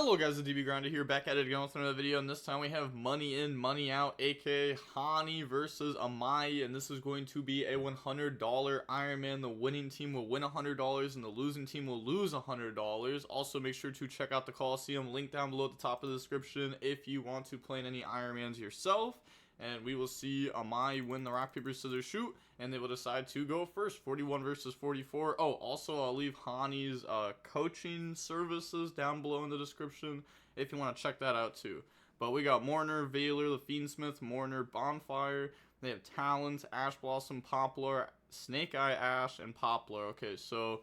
Hello guys, the DB Grinder here, back at it again with another video, and this time we have money in, money out, aka Hani versus Amai, and this is going to be a $100 Iron Man. The winning team will win $100 and the losing team will lose $100. Also make sure to check out the Coliseum, link down below at the top of the description if you want to play in any Iron Mans yourself. And we will see Amai win the rock, paper, scissors, shoot, and they will decide to go first. 41 versus 44. Oh, also I'll leave Hani's coaching services down below in the description if you want to check that out too. But we got Mourner, Valor, the Fiendsmith, Mourner, Bonfire. They have Talons, Ash Blossom, Poplar, Snake Eye Ash, and Poplar. Okay, so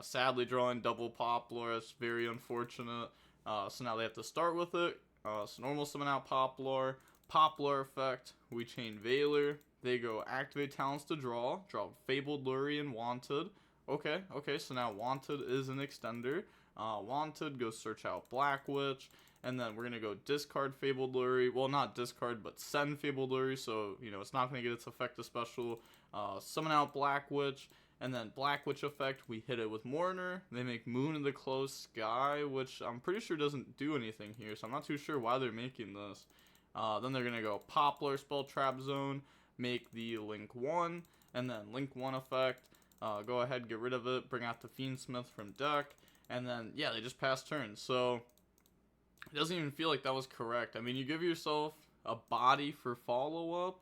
sadly drawing double Poplar. That's very unfortunate. So now they have to start with it. So normal summon out Poplar. Poplar effect, we chain Valor. They go activate talents to draw Fabled Lurie and Wanted. Okay, so now Wanted is an extender. Wanted, go search out Black Witch, and then we're gonna go discard Fabled Lurie. Well, not discard, but send Fabled Lurie, so it's not gonna get its effective special. Summon out Black Witch, and then Black Witch effect, we hit it with Mourner. They make Moon in the Closed Sky, which I'm pretty sure doesn't do anything here, so I'm not too sure why they're making this. Then they're going to go Poplar, Spell Trap Zone, make the Link 1, and then Link 1 effect, go ahead, get rid of it, bring out the Fiendsmith from deck, and then, yeah, they just pass turn. So, it doesn't even feel like that was correct. I mean, you give yourself a body for follow-up,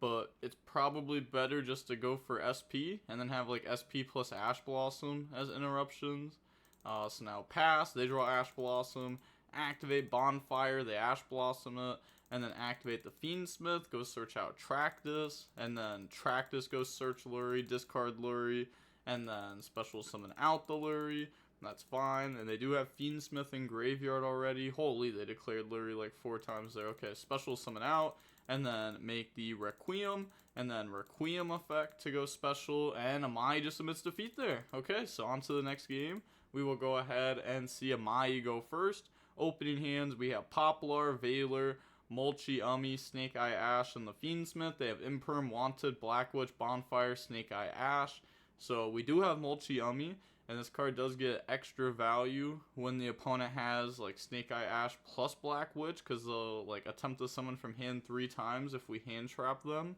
but it's probably better just to go for SP, and then have, like, SP plus Ash Blossom as interruptions. So now pass, they draw Ash Blossom, activate Bonfire, they Ash Blossom it, and then activate the Fiendsmith, go search out Tractus, and then Tractus goes search Lurie, discard Lurie, and then special summon out the Lurie. That's fine, and they do have Fiendsmith in graveyard already. Holy, they declared Lurie like 4 times there. Okay, special summon out, and then make the Requiem, and then Requiem effect to go special, and Amai just admits defeat there. Okay, so on to the next game. We will go ahead and see Amai go first. Opening hands, we have Poplar, Valor, Mulchi, Ummy, Snake Eye Ash, and the Fiendsmith. They have Imperm, Wanted, Black Witch, Bonfire, Snake Eye Ash. So we do have Mulchi, Ummy, and this card does get extra value when the opponent has like Snake Eye Ash plus Black Witch, because they'll like attempt to summon from hand 3 times if we hand trap them.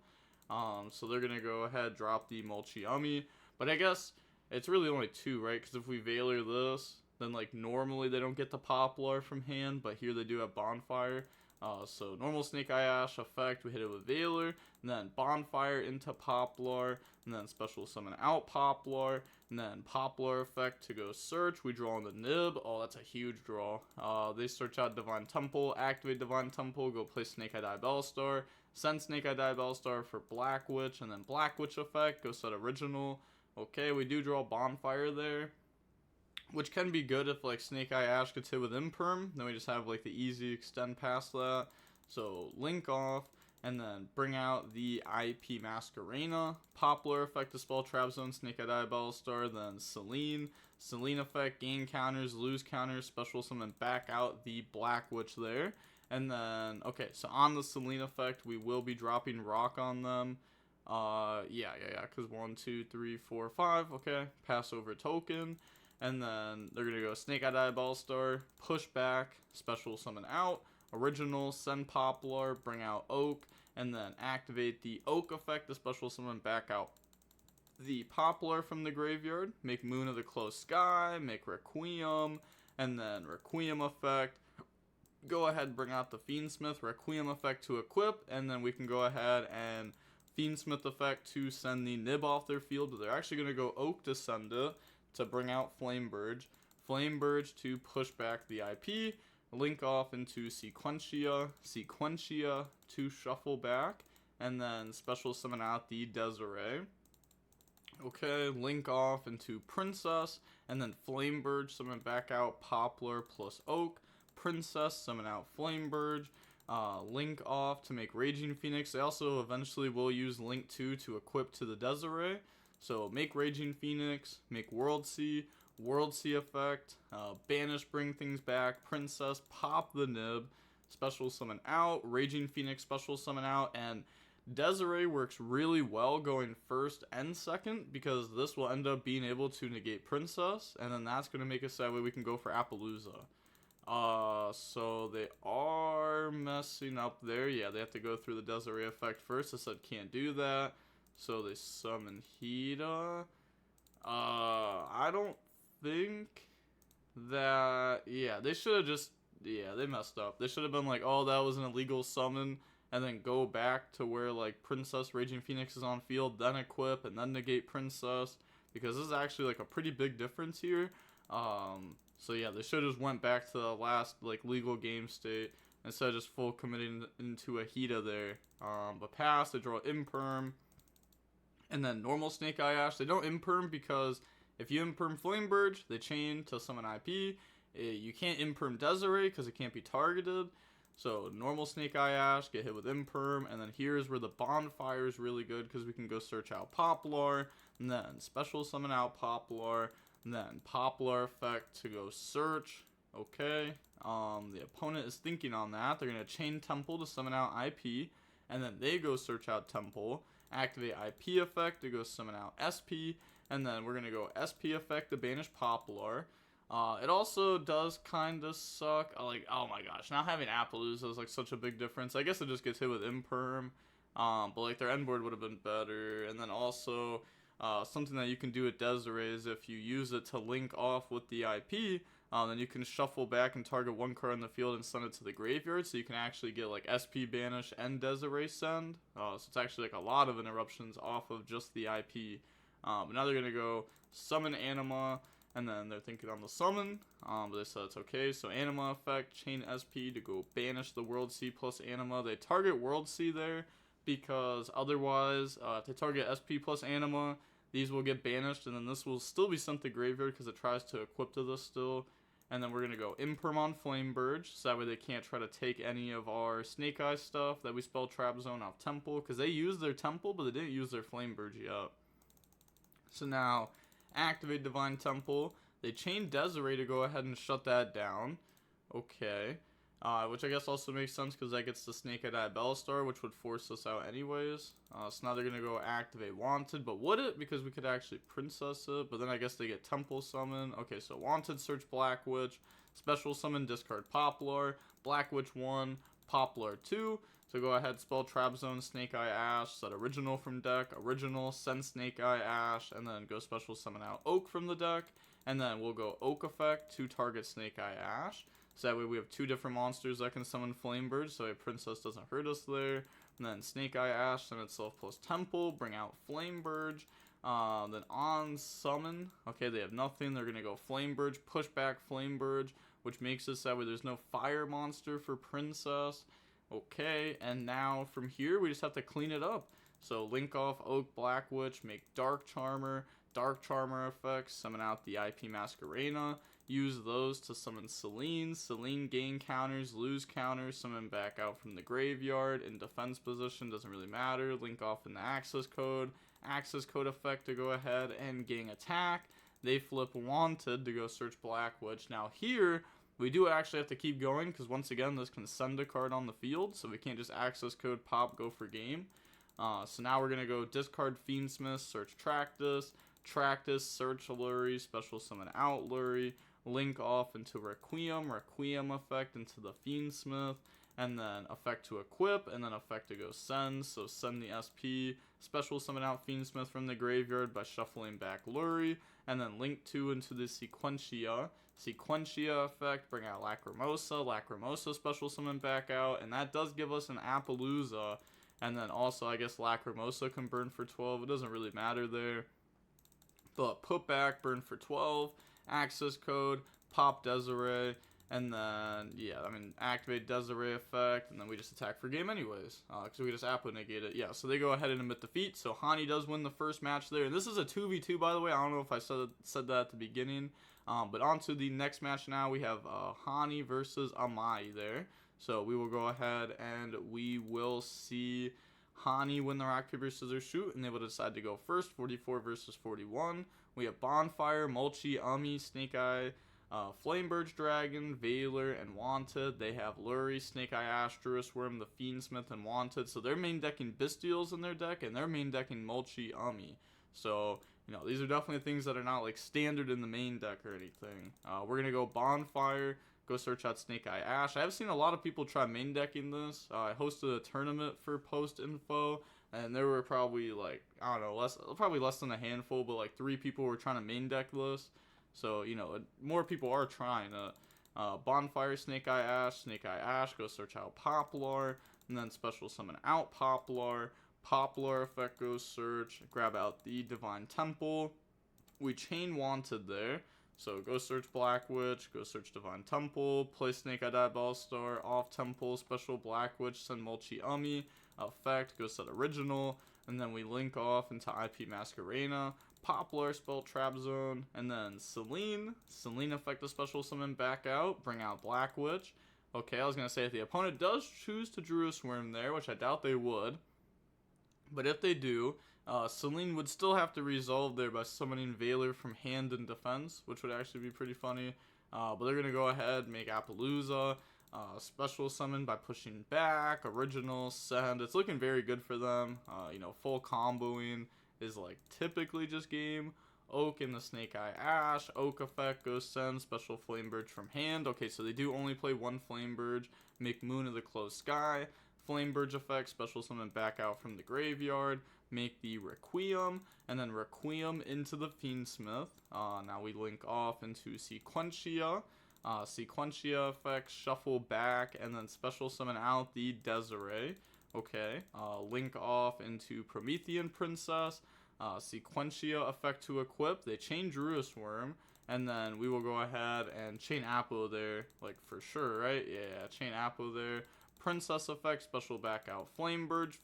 So they're gonna go ahead, drop the Mulchi, Ummy, but I guess it's really only 2, right? Because if we Valor this, then like normally they don't get the Poplar from hand, but here they do have Bonfire. So normal Snake Eye Ash effect, we hit it with Valor, and then Bonfire into Poplar, and then special summon out Poplar, and then Poplar effect to go search, we draw on the Nib. Oh, that's a huge draw. They search out Divine Temple, activate Divine Temple, go play Snake Eye Diabellstar, send Snake Eye Diabellstar for Black Witch, and then Black Witch effect, go set original. Okay, we do draw Bonfire there, which can be good if like Snake Eye Ash gets hit with Imperm. Then we just have like the easy extend past that. So link off, and then bring out the IP Masquerena. Poplar effect to Spell Trap Zone, Snake Eye Diabellstar, then Selene. Selene effect, gain counters, lose counters, special summon back out the Black Witch there. And then, okay, so on the Selene effect, we will be dropping Rock on them. Yeah, because 1, 2, 3, 4, 5, okay, pass over token. And then they're going to go Snake Eye Diabellstar, push back, special summon out, original, send Poplar, bring out Oak, and then activate the Oak effect, the special summon back out the Poplar from the graveyard, make Moon of the Closed Sky, make Requiem, and then Requiem effect, go ahead, bring out the Fiendsmith, Requiem effect to equip, and then we can go ahead and Fiendsmith effect to send the Nib off their field, but they're actually going to go Oak to send it, to bring out Flameburge to push back the IP, link off into Sequentia to shuffle back, and then special summon out the Desiree. Okay, link off into Princess, and then Flameburge, summon back out Poplar plus Oak, Princess, summon out Flameburge, link off to make Raging Phoenix. They also eventually will use Link 2 to equip to the Desiree. So make Raging Phoenix, make World Sea effect, banish, bring things back, Princess, pop the Nib, special summon out, Raging Phoenix, special summon out, and Desiree works really well going first and second, because this will end up being able to negate Princess, and then that's going to make us that way we can go for Appaloosa. So they are messing up there. Yeah, they have to go through the Desiree effect first. I said can't do that. So they summon Hida. I don't think that, yeah, they should have just, yeah, they messed up. They should have been like, oh, that was an illegal summon, and then go back to where, like, Princess Raging Phoenix is on field, then equip, and then negate Princess, because this is actually, like, a pretty big difference here. So yeah, they should have just went back to the last, like, legal game state, instead of just full committing into a Hida there. But pass, they draw Imperm, and then normal Snake Eye Ash. They don't Imperm because if you Imperm Flameburge, they chain to summon IP. You can't Imperm Desiree because it can't be targeted. So normal Snake Eye Ash, get hit with Imperm, and then here's where the Bonfire is really good because we can go search out Poplar, and then special summon out Poplar, and then Poplar effect to go search. Okay, the opponent is thinking on that. They're going to chain Temple to summon out IP, and then they go search out Temple, activate IP effect to go summon out SP, and then we're going to go SP effect to banish Poplar. It also does kind of suck. Like, oh my gosh, now having Appaloosa is like such a big difference. I guess it just gets hit with Imperm, but like their end board would have been better. And then also, something that you can do at Desiree is if you use it to link off with the IP, then you can shuffle back and target one card in the field and send it to the graveyard, so you can actually get like SP banish and Desiree send. So it's actually like a lot of interruptions off of just the IP. But now they're gonna go summon Anima, and then they're thinking on the summon, but they said it's okay. So Anima effect, chain SP to go banish the World Sea plus Anima. They target World Sea there because otherwise, if they target SP plus Anima, these will get banished, and then this will still be sent to graveyard because it tries to equip to this still. And then we're going to go Imperm on Flameburge, so that way they can't try to take any of our Snake Eye stuff that we spell Trap Zone off Temple, because they used their Temple, but they didn't use their Flameburge yet. So now, activate Divine Temple. They chain Desiree to go ahead and shut that down. Okay. Which I guess also makes sense because that gets the Snake Eye Diabellstar, which would force us out anyways. So now they're going to go activate Wanted, but would it? Because we could actually Princess it, but then I guess they get Temple Summon. Okay, so Wanted, search Black Witch, Special Summon, discard Poplar, Black Witch 1, Poplar 2. So go ahead, spell Trap Zone, Snake Eye Ash, set Original from deck, Original, send Snake Eye Ash, and then go Special Summon out Oak from the deck, and then we'll go Oak effect to target Snake Eye Ash. So that way we have two different monsters that can summon Flamebird, so a Princess doesn't hurt us there. And then Snake Eye Ash, send itself plus Temple, bring out Flamebird. Then on summon, okay, they have nothing. They're going to go Flamebird, push back Flamebird, which makes it so that way there's no fire monster for Princess. Okay, and now from here, we just have to clean it up. So link off Oak, Black Witch, make Dark Charmer effects, summon out the IP Masquerena. Use those to summon Celine. Celine gain counters, lose counters, summon back out from the graveyard. In defense position, doesn't really matter. Link off in the access code. Access code effect to go ahead and gain attack. They flip Wanted to go search Black Witch. Now here, we do actually have to keep going because once again, this can send a card on the field. So we can't just access code pop, go for game. So now we're going to go discard Fiendsmith, search Tractus, search Lurie, special summon out Lurie, link off into Requiem effect into the Fiendsmith, and then effect to equip, and then effect to go send, so send the SP, special summon out Fiendsmith from the graveyard by shuffling back Lurie, and then link 2 into the Sequentia effect, bring out Lacrimosa special summon back out, and that does give us an Appaloosa, and then also I guess Lacrimosa can burn for 12, it doesn't really matter there. But put back, burn for 12, access code, pop Desiree, and then, yeah, I mean, activate Desiree effect, and then we just attack for game anyways, because we just Apple negate it. Yeah, so they go ahead and admit defeat, so Hani does win the first match there, and this is a 2v2, by the way. I don't know if I said that at the beginning, but on to the next match now. We have Hani versus Amai there, so we will go ahead and we will see Hani win the rock, paper, scissors, shoot, and they will decide to go first. 44 versus 41. We have Bonfire, Mulchi, Umi, Snake Eye, Flamebird Dragon, Veiler, and Wanted. They have Lurie, Snake Eye Ash, Druis Worm, the Fiendsmith, and Wanted. So they're main decking Bystials in their deck, and they're main decking Mulchi, Umi. So, you know, these are definitely things that are not like standard in the main deck or anything. We're going to go Bonfire go search out Snake Eye Ash. I have seen a lot of people try main decking this. I hosted a tournament for post info, and there were probably like, I don't know, probably less than a handful, but like 3 people were trying to main deck this. So, you know, more people are trying to. Bonfire Snake Eye Ash, go search out Poplar, and then special summon out Poplar. Poplar effect goes search, grab out the Divine Temple. We chain Wanted there, so go search Black Witch, go search Divine Temple, play Snake Eye Diabolical Star, off Temple, special Black Witch, send Mulchi Ummi, effect, go set Original, and then we link off into IP Masquerena. Poplar, spell Trap Zone, and then Celine effect a special summon back out, bring out Black Witch. Okay, I was going to say if the opponent does choose to Druid Swarm there, which I doubt they would, but if they do, Celine would still have to resolve there by summoning Veiler from hand and defense, which would actually be pretty funny. But they're going to go ahead, make Appaloosa, special summon by pushing back, Original, send. It's looking very good for them. You know, full comboing is like typically just game. Oak in the Snake Eye Ash, Oak effect goes send, special Flamebird from hand. Okay, so they do only play 1 Flamebird, make Moon of the Closed Sky. Flamebird effect, special summon back out from the graveyard, make the Requiem, and then Requiem into the Fiendsmith. Now we link off into Sequentia. Sequentia effect, shuffle back, and then special summon out the Desiree. Okay, link off into Promethean Princess, Sequentia effect to equip, they chain Druid Worm, and then we will go ahead and chain Apple there, like for sure, right? Yeah, chain Apple there, Princess effect, special back out Flamebird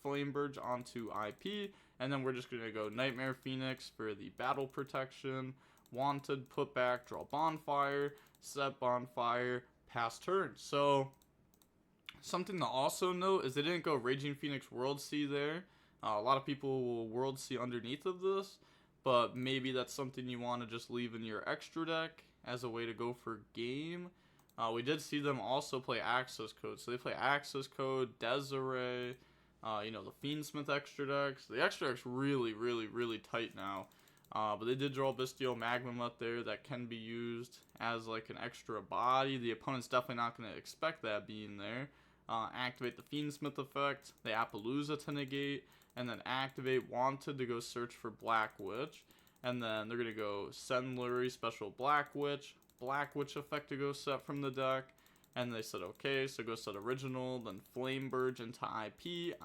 onto IP, and then we're just going to go Nightmare Phoenix for the battle protection, Wanted, put back, draw Bonfire, set Bonfire, pass turn. So something to also note is they didn't go Raging Phoenix World Sea there. A lot of people will World Sea underneath of this, but maybe that's something you want to just leave in your extra deck as a way to go for game. We did see them also play Access Code. So they play Access Code, Desiree, you know, the Fiendsmith extra decks. The extra deck's really, really, really tight now. But they did draw Bestial Magma up there that can be used as like an extra body. The opponent's definitely not going to expect that being there. Activate the Fiendsmith effect, the Appaloosa to negate, and then activate Wanted to go search for Black Witch. And then they're going to go send Lurie, special Black Witch effect to go set from the deck. And they said okay, so go set Original, then Flamebird into IP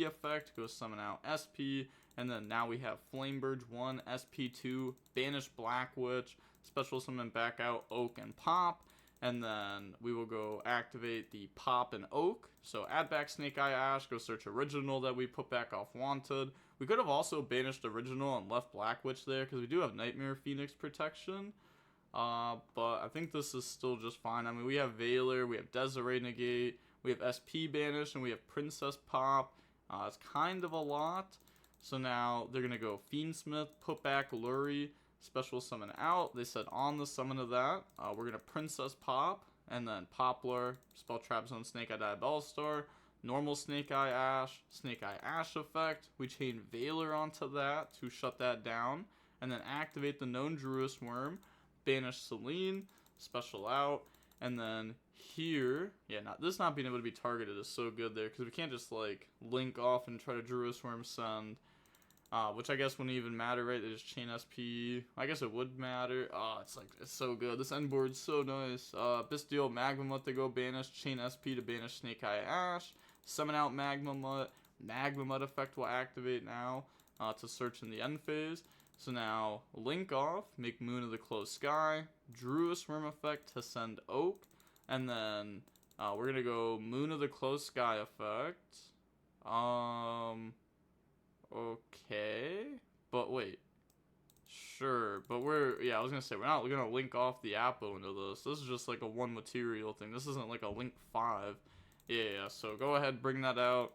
effect, go summon out SP, and then now we have Flamebird 1, SP2, banish Black Witch, special summon back out Oak and Pop, and then we will go activate the Pop and Oak. So add back Snake Eye Ash, go search Original that we put back off Wanted. We could have also banished Original and left Black Witch there because we do have Nightmare Phoenix protection. But I think this is still just fine. I mean, we have Veiler, we have Desiree negate, we have SP banish, and we have Princess Pop. It's kind of a lot. So now they're going to go Fiendsmith, put back Lurie, special summon out. They said on the summon of that, we're going to Princess Pop, and then Poplar, spell Trap Zone, Snake Eye Diabolical Star, normal Snake Eye Ash effect. We chain Veiler onto that to shut that down, and then activate the known Druid Worm, banish Celine, special out, and then here, yeah, this not being able to be targeted is so good there, because we can't just like link off and try to Druid Worm send, which I guess wouldn't even matter, right? They just chain SP. I guess it would matter. It's so good. This end board's so nice. Bestial Magma Mutt to go banish, chain SP to banish Snake Eye Ash, summon out Magma Mutt. Magma Mutt effect will activate now to search in the end phase. So now link off, make Moon of the Closed Sky, Druid Worm effect to send Oak, and then we're gonna go Moon of the Closed Sky effect. Okay, but wait, sure, but I was gonna say, we're not gonna link off the Apple into this. This is just like a 1 material thing. This isn't like a link 5. Yeah, so go ahead, bring that out.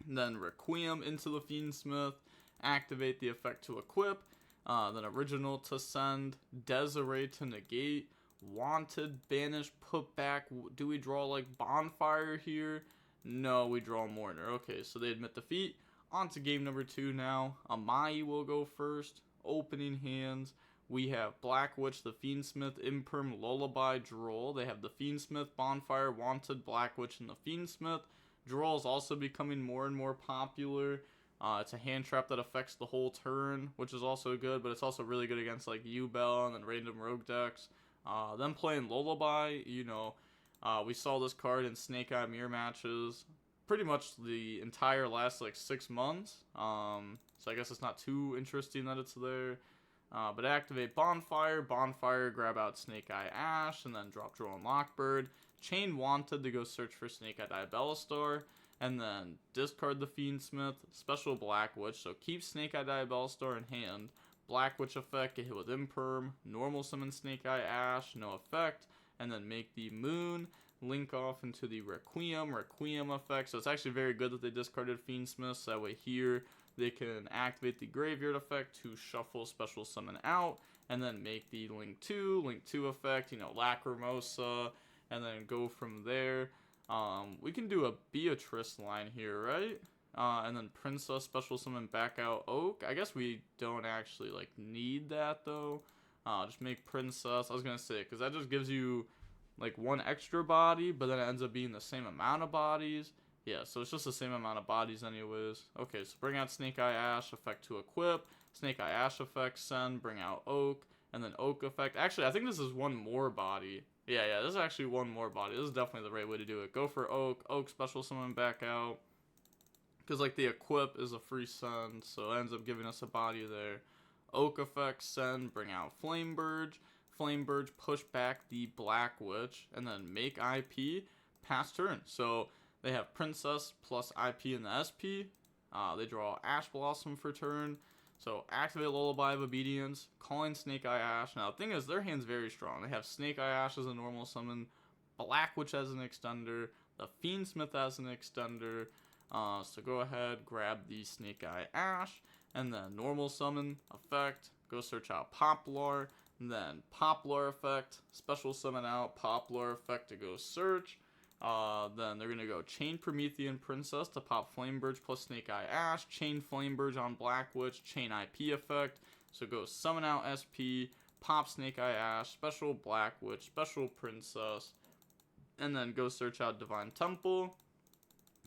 And then Requiem into the Fiendsmith, activate the effect to equip, then Original to send, Desiree to negate, Wanted, banish, put back. Do we draw like Bonfire here? No, we draw Mourner. Okay, so they admit defeat. On to game number 2 now. Amai will go first. Opening hands. We have Black Witch, the Fiendsmith, Imperm, Lullaby, Droll. They have the Fiendsmith, Bonfire, Wanted, Black Witch, and the Fiendsmith. Droll is also becoming more and more popular. It's a hand trap that affects the whole turn, which is also good, but it's also really good against like U-Bell and then random rogue decks. Then playing Lullaby, you know, we saw this card in Snake Eye Mirror matches pretty much the entire last like 6 months. So I guess it's not too interesting that it's there. But activate Bonfire, grab out Snake Eye Ash, and then drop Droll and Lockbird. Chain Wanted to go search for Snake Eye Diabellstar, and then discard the Fiendsmith, special Black Witch, so keep Snake Eye Diabellstar in hand. Black Witch effect, get hit with Imperm, normal summon Snake Eye Ash, no effect, and then make the Moon, link off into the Requiem effect. So it's actually very good that they discarded Fiendsmith, so that way here they can activate the Graveyard effect to shuffle special summon out, and then make the Link 2 effect, you know, Lacrimosa, and then go from there. We can do a Beatrice line here, right? And then Princess special summon back out Oak. I guess we don't actually like need that though. Just make Princess. I was gonna say, because that just gives you like one extra body, but then it ends up being the same amount of bodies. Yeah, so it's just the same amount of bodies anyways. Okay, so bring out Snake Eye Ash effect to equip. Snake Eye Ash effect, send, bring out Oak, and then Oak effect. Actually, I think this is one more body. Yeah, this is actually one more body. This is definitely the right way to do it. Go for Oak special summon back out. Because like the equip is a free send, so it ends up giving us a body there. Oak effect, send, bring out Flamebird. Flamebird, push back the Black Witch, and then make IP, pass turn. So they have Princess plus IP in the SP. They draw Ash Blossom for turn. So activate Lullaby of Obedience, calling Snake Eye Ash. Now the thing is, their hand's very strong. They have Snake Eye Ash as a normal summon, Black Witch as an extender, the Fiendsmith as an extender. So go ahead, grab the Snake Eye Ash, and then normal summon effect. Go search out Poplar, and then Poplar effect, special summon out Poplar effect to go search. Then they're gonna go chain Promethean Princess to pop Flamebird plus Snake Eye Ash, chain Flamebird on Black Witch, chain IP effect. So go summon out SP, pop Snake Eye Ash, special Black Witch, special Princess, and then go search out Divine Temple.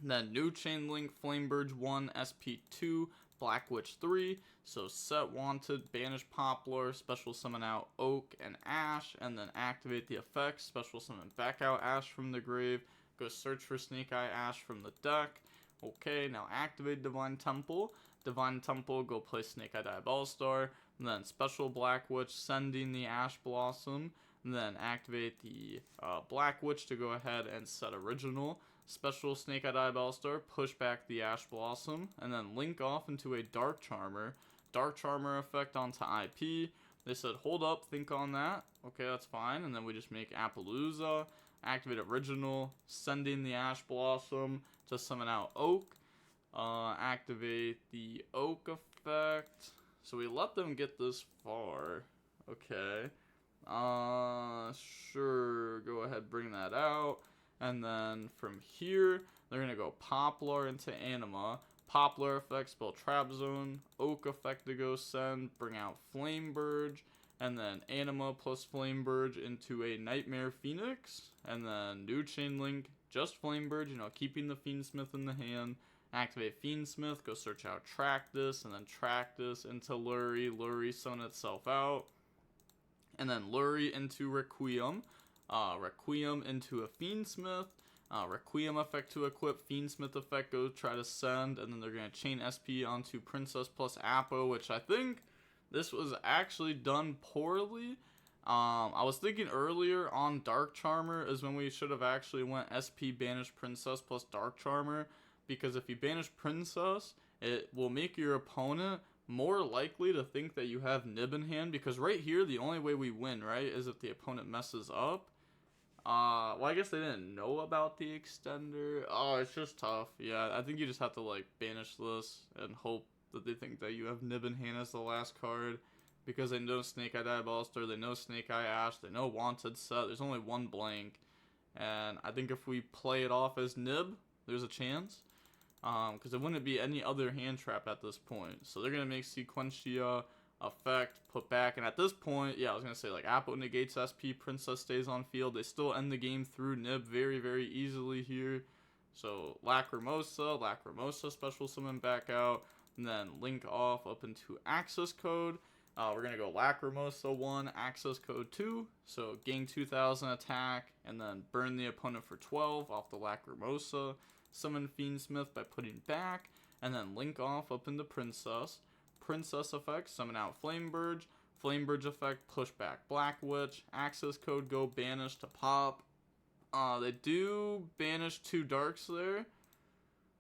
And then new chain link Flamebird 1, SP 2, Black Witch 3. So set Wanted, banish Poplar, special summon out Oak and Ash, and then activate the effects, special summon back out Ash from the grave, go search for Snake Eye Ash from the deck. Okay, now activate Divine Temple. Divine Temple, go play Snake Eye Diabellstar, and then special Black Witch, sending the Ash Blossom, and then activate the Black Witch to go ahead and set original. Special Snake Eye Diabellstar, push back the Ash Blossom, and then link off into a Dark Charmer. Dark Charmer effect onto IP. They said, hold up, think on that. Okay, that's fine. And then we just make Appaloosa, activate original, sending the Ash Blossom to summon out Oak. Activate the Oak effect. So we let them get this far. Okay. Sure, go ahead, bring that out. And then from here, they're going to go Poplar into Anima. Poplar effect, spell Trap Zone. Oak effect to go send, bring out Flamebird. And then Anima plus Flamebird into a Nightmare Phoenix. And then new chain link, just Flamebird, you know, keeping the Fiendsmith in the hand. Activate Fiendsmith, go search out Track This, and then Track This into Lurie. Lurie summon itself out. And then Lurie into Requiem. Requiem into a Fiendsmith. Requiem effect to equip, Fiendsmith effect, go try to send, and then they're going to chain SP onto Princess plus Appo, which I think this was actually done poorly. I was thinking earlier on Dark Charmer is when we should have actually went SP banish Princess plus Dark Charmer, because if you banish Princess, it will make your opponent more likely to think that you have Nib in hand, because right here, the only way we win, right, is if the opponent messes up. Well, I guess they didn't know about the extender. Oh, it's just tough. Yeah, I think you just have to, like, banish this and hope that they think that you have Nib in hand as the last card, because they know Snake Eye Diabellstar, they know Snake Eye Ash, they know Wanted set. There's only one blank, and I think if we play it off as Nib, there's a chance, because it wouldn't be any other hand trap at this point. So they're going to make Sequentia effect, put back. And at this point, yeah, I was going to say, like, Appo negates SP, Princess stays on field. They still end the game through Nib very, very easily here. So, Lacrimosa special summon back out. And then Link off up into access code. We're going to go Lacrimosa 1, access code 2. So, gain 2000 attack, and then burn the opponent for 12 off the Lacrimosa. Summon Fiendsmith by putting back, and then Link off up into Princess. Princess effect, summon out Flameburge. Flameburge effect, push back Black Witch. Access code, go banish to pop. They do banish 2 darks there,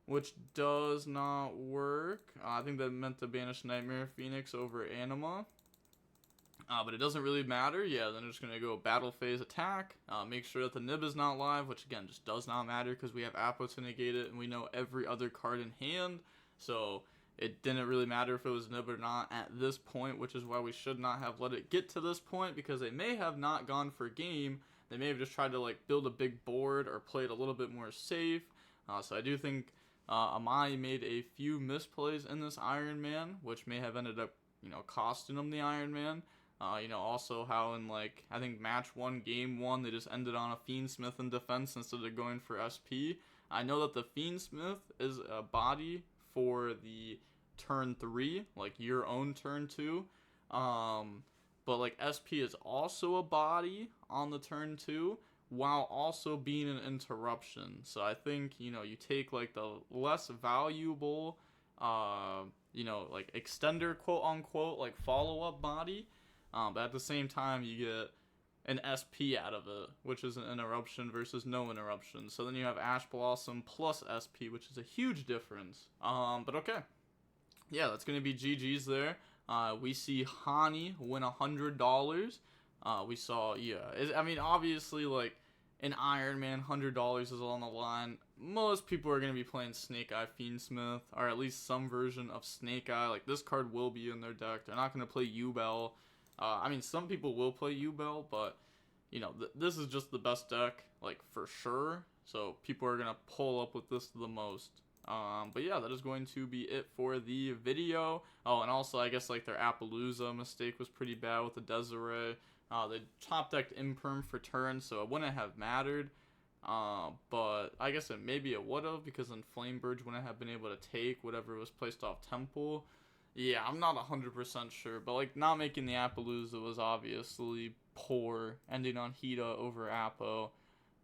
which does not work. I think that meant to banish Nightmare Phoenix over Anima. But it doesn't really matter. Yeah, then I'm just going to go battle phase attack. Make sure that the Nib is not live, which again just does not matter because we have Appo to negate it and we know every other card in hand. So it didn't really matter if it was Nib or not at this point, which is why we should not have let it get to this point, because they may have not gone for game. They may have just tried to like build a big board or play it a little bit more safe. So I do think Amai made a few misplays in this Iron Man, which may have ended up, costing him the Iron Man. Also how in like, I think match 1, game 1, they just ended on a Fiendsmith in defense instead of going for SP. I know that the Fiendsmith is a body for the turn 3, like your own turn 2. But like SP is also a body on the turn 2 while also being an interruption. So I think, you take like the less valuable, like extender quote unquote, like follow-up body. But at the same time, you get an SP out of it, which is an interruption versus no interruption. So then you have Ash Blossom plus SP, which is a huge difference. But okay. Yeah, that's going to be GG's there. We see Hani win $100. We saw, obviously, like, in Iron Man, $100 is on the line. Most people are going to be playing Snake Eye Fiendsmith, or at least some version of Snake Eye. Like, this card will be in their deck. They're not going to play U-Bell. Some people will play U-Bell, but, this is just the best deck, like, for sure. So, people are going to pull up with this the most. But yeah, that is going to be it for the video. Oh, and also, I guess, like, their Appaloosa mistake was pretty bad with the Desiree. They top decked Imperm for turn, so it wouldn't have mattered. But I guess maybe it would have, because then Flameburge wouldn't have been able to take whatever was placed off Temple. Yeah, I'm not 100% sure, but, like, not making the Appaloosa was obviously poor, ending on Hida over Appo.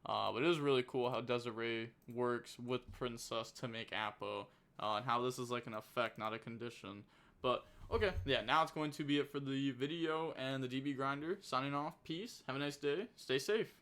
But it is really cool how Desiree works with Princess to make Appo, and how this is like an effect, not a condition. But okay, yeah, now it's going to be it for the video and the DB Grinder. Signing off, peace, have a nice day, stay safe.